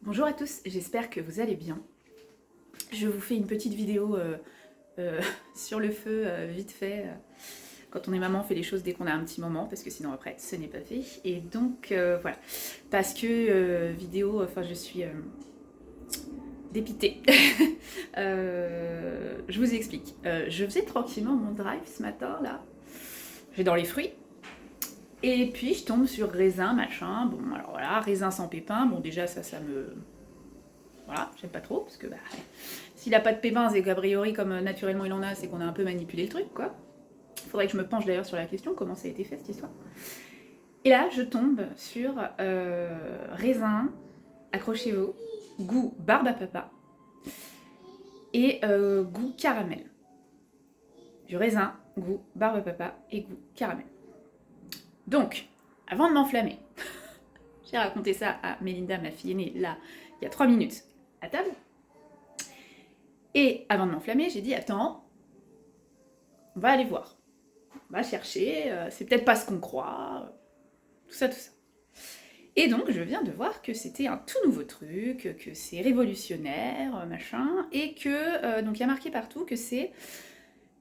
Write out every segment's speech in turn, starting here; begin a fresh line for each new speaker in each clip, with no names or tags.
Bonjour à tous, j'espère que vous allez bien. Je vous fais une petite vidéo sur le feu, vite fait. Quand on est maman, on fait les choses dès qu'on a un petit moment, parce que sinon après, ce n'est pas fait. Et donc, voilà. Parce que je suis dépitée. Je vous explique. Je faisais tranquillement mon drive ce matin, là. J'ai dans les fruits. Et puis, je tombe sur raisin, machin. Bon, alors voilà, raisin sans pépins. Bon, déjà, ça me... Voilà, j'aime pas trop, parce que s'il a pas de pépins et qu'a priori, comme naturellement il en a, c'est qu'on a un peu manipulé le truc, quoi. Faudrait que je me penche d'ailleurs sur la question, comment ça a été fait cette histoire. Et là, je tombe sur raisin, accrochez-vous, goût barbe à papa et goût caramel. Du raisin, goût barbe à papa et goût caramel. Donc, avant de m'enflammer, j'ai raconté ça à Mélinda, ma fille aînée, là, il y a 3 minutes, à table. Et avant de m'enflammer, j'ai dit, attends, on va aller voir. On va chercher, c'est peut-être pas ce qu'on croit, tout ça, tout ça. Et donc, je viens de voir que c'était un tout nouveau truc, que c'est révolutionnaire, machin, et que, donc il y a marqué partout que c'est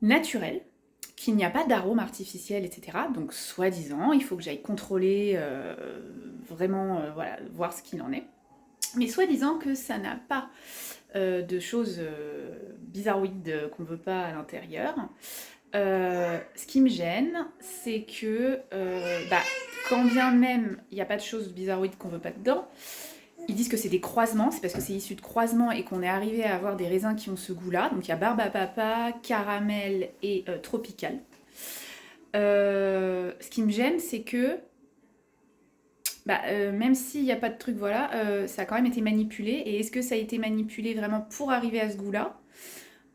naturel, qu'il n'y a pas d'arôme artificiel, etc. Donc, soi-disant, il faut que j'aille contrôler, vraiment, voilà, voir ce qu'il en est. Mais soi-disant que ça n'a pas de choses bizarroïdes qu'on veut pas à l'intérieur. Ce qui me gêne, c'est que quand bien même il n'y a pas de choses bizarroïdes qu'on veut pas dedans, ils disent que c'est des croisements, c'est parce que c'est issu de croisements et qu'on est arrivé à avoir des raisins qui ont ce goût-là. Donc il y a barbe à papa, caramel et tropical. Ce qui me gêne, c'est que même s'il n'y a pas de truc, voilà, ça a quand même été manipulé. Et est-ce que ça a été manipulé vraiment pour arriver à ce goût-là ?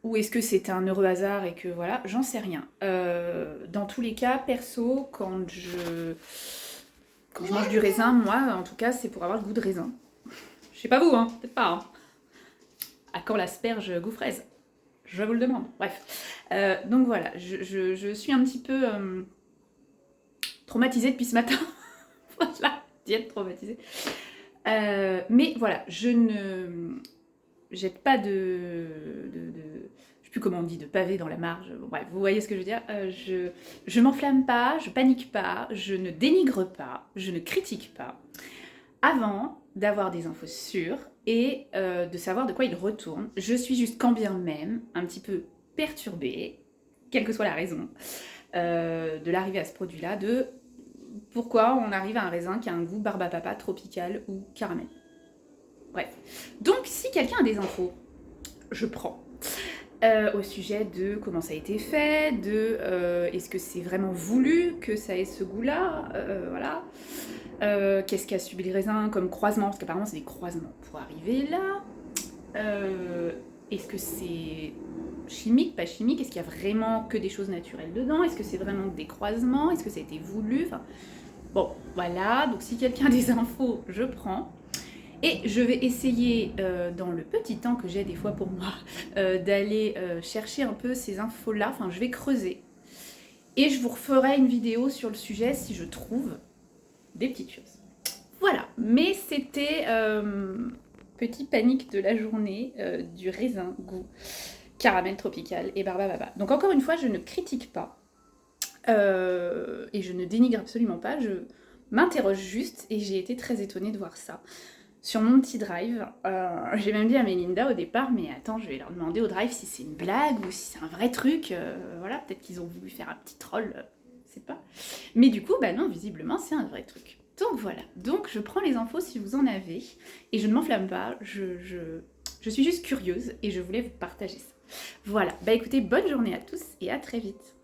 Ou est-ce que c'est un heureux hasard et que voilà, j'en sais rien. Dans tous les cas, perso, quand je mange du raisin, moi, en tout cas, c'est pour avoir le goût de raisin. Je sais pas vous, hein, peut-être pas. Hein. À quand l'asperge goût fraise ? Je vous le demande. Bref. Donc voilà, je suis un petit peu traumatisée depuis ce matin. Voilà, diète traumatisée. Mais voilà, je ne jette pas je sais plus comment on dit, de pavé dans la marge. Bon, bref, vous voyez ce que je veux dire. Je m'enflamme pas, je panique pas, je ne dénigre pas, je ne critique pas. Avant d'avoir des infos sûres et de savoir de quoi il retourne, je suis juste quand bien même un petit peu perturbée, quelle que soit la raison, de l'arrivée à ce produit-là, de pourquoi on arrive à un raisin qui a un goût barbe à papa, tropical ou caramel. Bref. Donc, si quelqu'un a des infos, je prends. Au sujet de comment ça a été fait, de est-ce que c'est vraiment voulu que ça ait ce goût-là, voilà. Qu'est-ce qu'a subi le raisin comme croisement, parce qu'apparemment c'est des croisements pour arriver là. Est-ce que c'est chimique, pas chimique? Est-ce qu'il y a vraiment que des choses naturelles dedans? Est-ce que c'est vraiment des croisements? Est-ce que ça a été voulu? Enfin, bon, voilà, donc si quelqu'un a des infos, je prends. Et je vais essayer, dans le petit temps que j'ai des fois pour moi, d'aller chercher un peu ces infos-là, enfin je vais creuser. Et je vous referai une vidéo sur le sujet si je trouve des petites choses. Voilà, mais c'était petit panique de la journée, du raisin goût caramel tropical et barbe à papa. Donc encore une fois, je ne critique pas, et je ne dénigre absolument pas, je m'interroge juste et j'ai été très étonnée de voir ça. Sur mon petit drive, j'ai même dit à Mélinda au départ, mais attends, je vais leur demander au drive si c'est une blague ou si c'est un vrai truc, voilà, peut-être qu'ils ont voulu faire un petit troll, je sais pas. Mais du coup, bah non, visiblement, c'est un vrai truc. Donc voilà, donc je prends les infos si vous en avez, et je ne m'enflamme pas, je suis juste curieuse, et je voulais vous partager ça. Voilà, bah écoutez, bonne journée à tous, et à très vite.